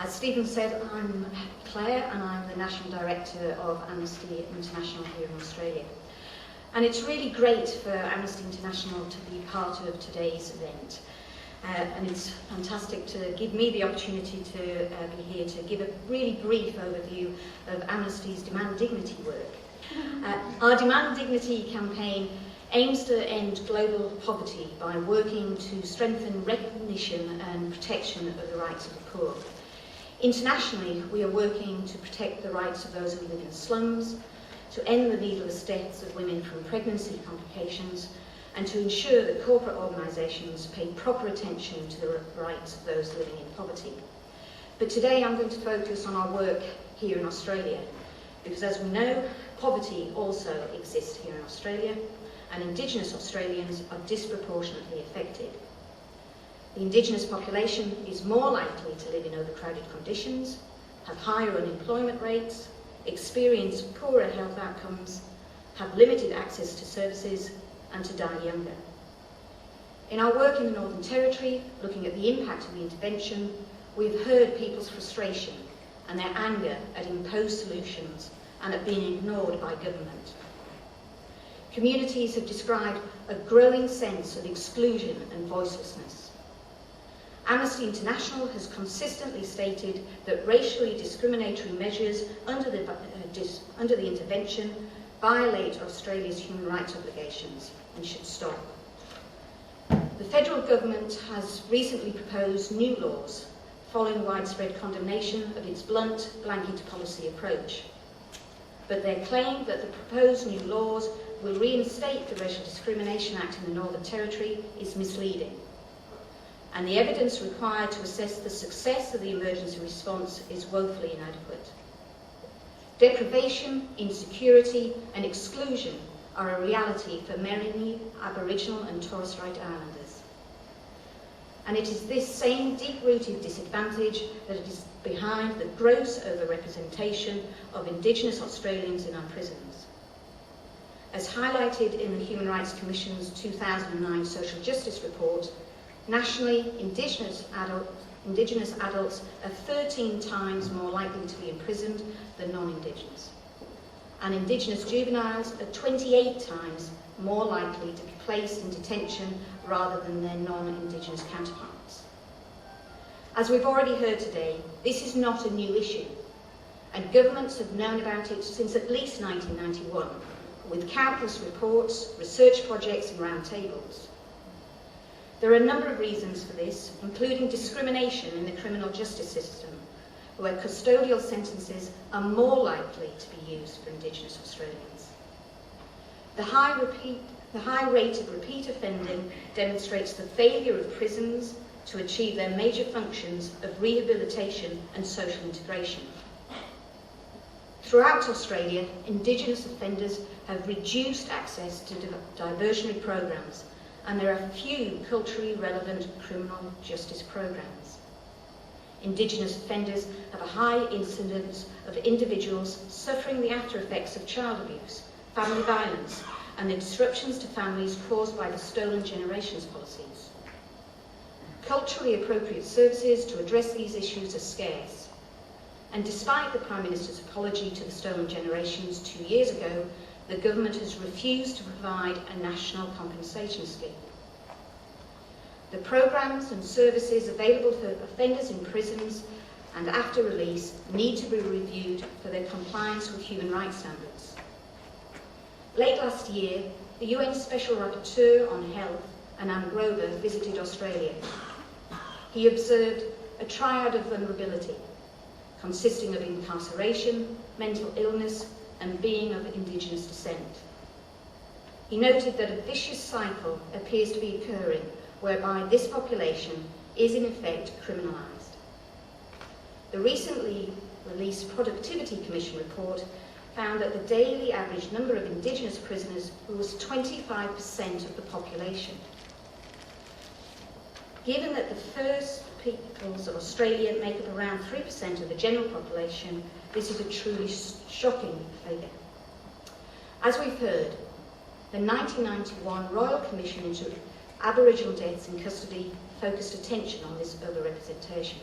As Stephen said, I'm Claire and I'm the National Director of Amnesty International here in Australia. And it's really great for Amnesty International to be part of today's event. And it's fantastic to give me the opportunity to be here to give a really brief overview of Amnesty's Demand Dignity work. Our Demand Dignity campaign aims to end global poverty by working to strengthen recognition and protection of the rights of the poor. Internationally, we are working to protect the rights of those who live in slums, to end the needless deaths of women from pregnancy complications, and to ensure that corporate organisations pay proper attention to the rights of those living in poverty. But today I'm going to focus on our work here in Australia, because as we know, poverty also exists here in Australia, and Indigenous Australians are disproportionately affected. The Indigenous population is more likely to live in overcrowded conditions, have higher unemployment rates, experience poorer health outcomes, have limited access to services, and to die younger. In our work in the Northern Territory, looking at the impact of the intervention, we've heard people's frustration and their anger at imposed solutions and at being ignored by government. Communities have described a growing sense of exclusion and voicelessness. Amnesty International has consistently stated that racially discriminatory measures under the intervention violate Australia's human rights obligations and should stop. The federal government has recently proposed new laws following widespread condemnation of its blunt blanket policy approach. But their claim that the proposed new laws will reinstate the Racial Discrimination Act in the Northern Territory is misleading. And the evidence required to assess the success of the emergency response is woefully inadequate. Deprivation, insecurity and exclusion are a reality for many Aboriginal and Torres Strait Islanders. And it is this same deep-rooted disadvantage that is behind the gross overrepresentation of Indigenous Australians in our prisons. As highlighted in the Human Rights Commission's 2009 Social Justice Report, nationally, Indigenous adults are 13 times more likely to be imprisoned than non-Indigenous. And Indigenous juveniles are 28 times more likely to be placed in detention rather than their non-Indigenous counterparts. As we've already heard today, this is not a new issue, and governments have known about it since at least 1991, with countless reports, research projects and roundtables. There are a number of reasons for this, including discrimination in the criminal justice system, where custodial sentences are more likely to be used for Indigenous Australians. The high rate of repeat offending demonstrates the failure of prisons to achieve their major functions of rehabilitation and social integration. Throughout Australia, Indigenous offenders have reduced access to diversionary programs, and there are few culturally relevant criminal justice programs. Indigenous offenders have a high incidence of individuals suffering the after effects of child abuse, family violence, and the disruptions to families caused by the stolen generations policies. Culturally appropriate services to address these issues are scarce, and despite the Prime Minister's apology to the stolen generations 2 years ago, the government has refused to provide a national compensation scheme. The programmes and services available for offenders in prisons and after release need to be reviewed for their compliance with human rights standards. Late last year, the UN Special Rapporteur on Health, Anand Grover, visited Australia. He observed a triad of vulnerability, consisting of incarceration, mental illness, and being of Indigenous descent. He noted that a vicious cycle appears to be occurring whereby this population is in effect criminalised. The recently released Productivity Commission report found that the daily average number of Indigenous prisoners was 25% of the population. Given that the First Peoples of Australia make up around 3% of the general population, this is a truly shocking figure. As we've heard, the 1991 Royal Commission into Aboriginal Deaths in Custody focused attention on this overrepresentation.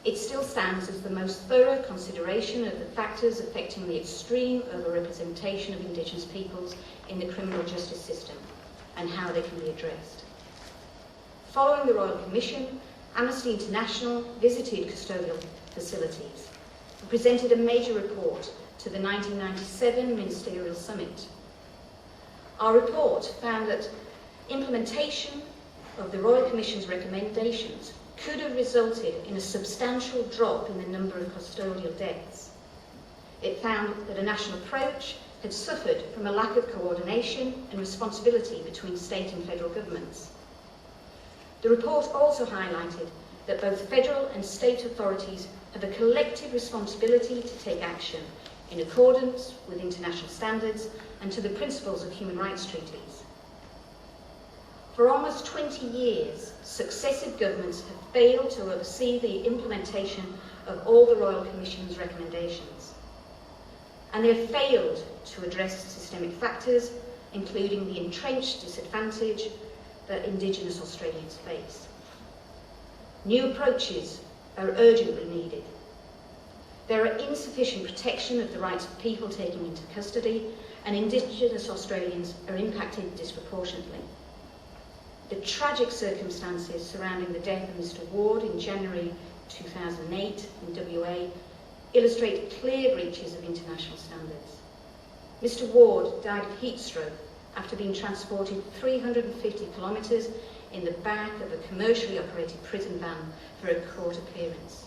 it still stands as the most thorough consideration of the factors affecting the extreme overrepresentation of Indigenous peoples in the criminal justice system and how they can be addressed. Following the Royal Commission, Amnesty International visited custodial facilities and presented a major report to the 1997 Ministerial Summit. Our report found that implementation of the Royal Commission's recommendations could have resulted in a substantial drop in the number of custodial deaths. It found that a national approach had suffered from a lack of coordination and responsibility between state and federal governments. The report also highlighted that both federal and state authorities have a collective responsibility to take action in accordance with international standards and to the principles of human rights treaties. For almost 20 years, successive governments have failed to oversee the implementation of all the Royal Commission's recommendations. And they have failed to address systemic factors, including the entrenched disadvantage that Indigenous Australians face. New approaches are urgently needed. There are insufficient protection of the rights of people taken into custody, and Indigenous Australians are impacted disproportionately. The tragic circumstances surrounding the death of Mr. Ward in January 2008 in WA illustrate clear breaches of international standards. Mr. Ward died of heat stroke after being transported 350 kilometres in the back of a commercially operated prison van for a court appearance.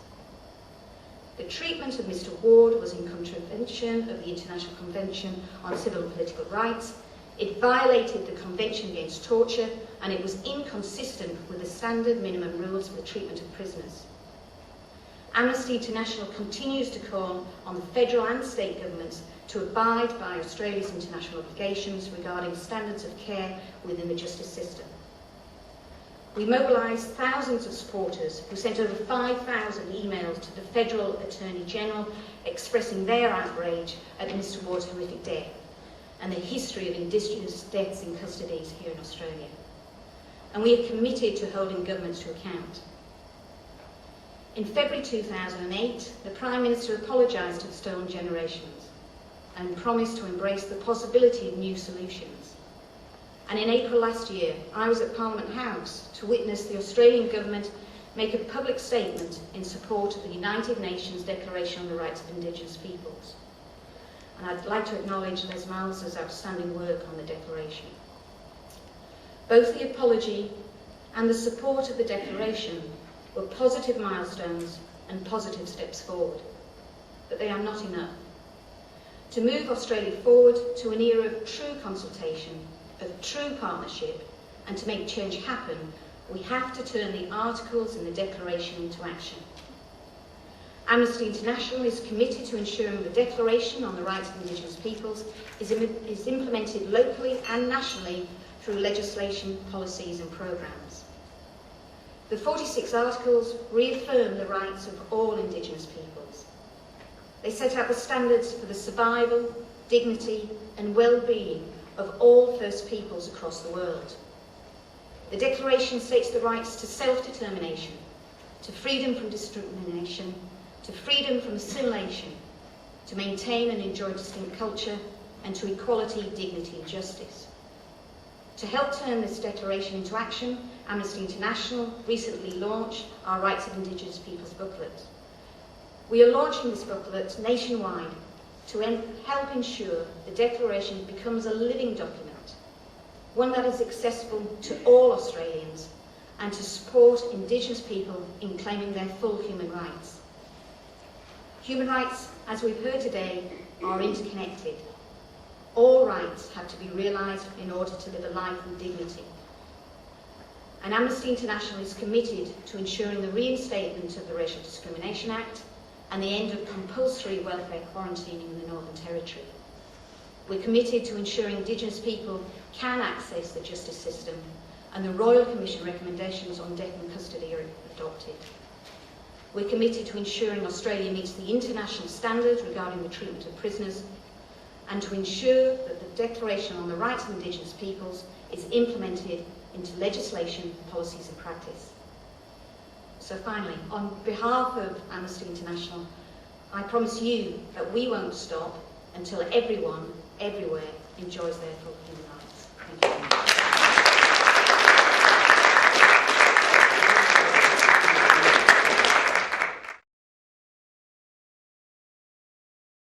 The treatment of Mr. Ward was in contravention of the International Convention on Civil and Political Rights. It violated the Convention Against Torture, and it was inconsistent with the standard minimum rules for the treatment of prisoners. Amnesty International continues to call on the federal and state governments to abide by Australia's international obligations regarding standards of care within the justice system. We mobilised thousands of supporters who sent over 5,000 emails to the Federal Attorney General expressing their outrage at Mr. Ward's horrific death and the history of Indigenous deaths in custodies here in Australia. And we are committed to holding governments to account. In February 2008, the Prime Minister apologised to the stolen generations and promised to embrace the possibility of new solutions. And in April last year, I was at Parliament House to witness the Australian Government make a public statement in support of the United Nations Declaration on the Rights of Indigenous Peoples. And I'd like to acknowledge Les Miles's outstanding work on the declaration. Both the apology and the support of the declaration were positive milestones and positive steps forward, but they are not enough. To move Australia forward to an era of true consultation, of true partnership, and to make change happen, we have to turn the articles in the declaration into action. Amnesty International is committed to ensuring the Declaration on the Rights of Indigenous Peoples is implemented locally and nationally through legislation, policies and programmes. The 46 articles reaffirm the rights of all Indigenous peoples. They set out the standards for the survival, dignity and well-being of all First Peoples across the world. The Declaration states the rights to self-determination, to freedom from discrimination, to freedom from assimilation, to maintain and enjoy distinct culture, and to equality, dignity and justice. To help turn this declaration into action, Amnesty International recently launched our Rights of Indigenous Peoples booklet. We are launching this booklet nationwide to help ensure the declaration becomes a living document, one that is accessible to all Australians, and to support Indigenous people in claiming their full human rights. Human rights, as we've heard today, are interconnected. All rights have to be realised in order to live a life with dignity. And Amnesty International is committed to ensuring the reinstatement of the Racial Discrimination Act and the end of compulsory welfare quarantining in the Northern Territory. We're committed to ensuring Indigenous people can access the justice system, and the Royal Commission recommendations on death in custody are adopted. We're committed to ensuring Australia meets the international standards regarding the treatment of prisoners, and to ensure that the Declaration on the Rights of Indigenous Peoples is implemented into legislation, policies and practice. So finally, on behalf of Amnesty International, I promise you that we won't stop until everyone, everywhere, enjoys their full human rights.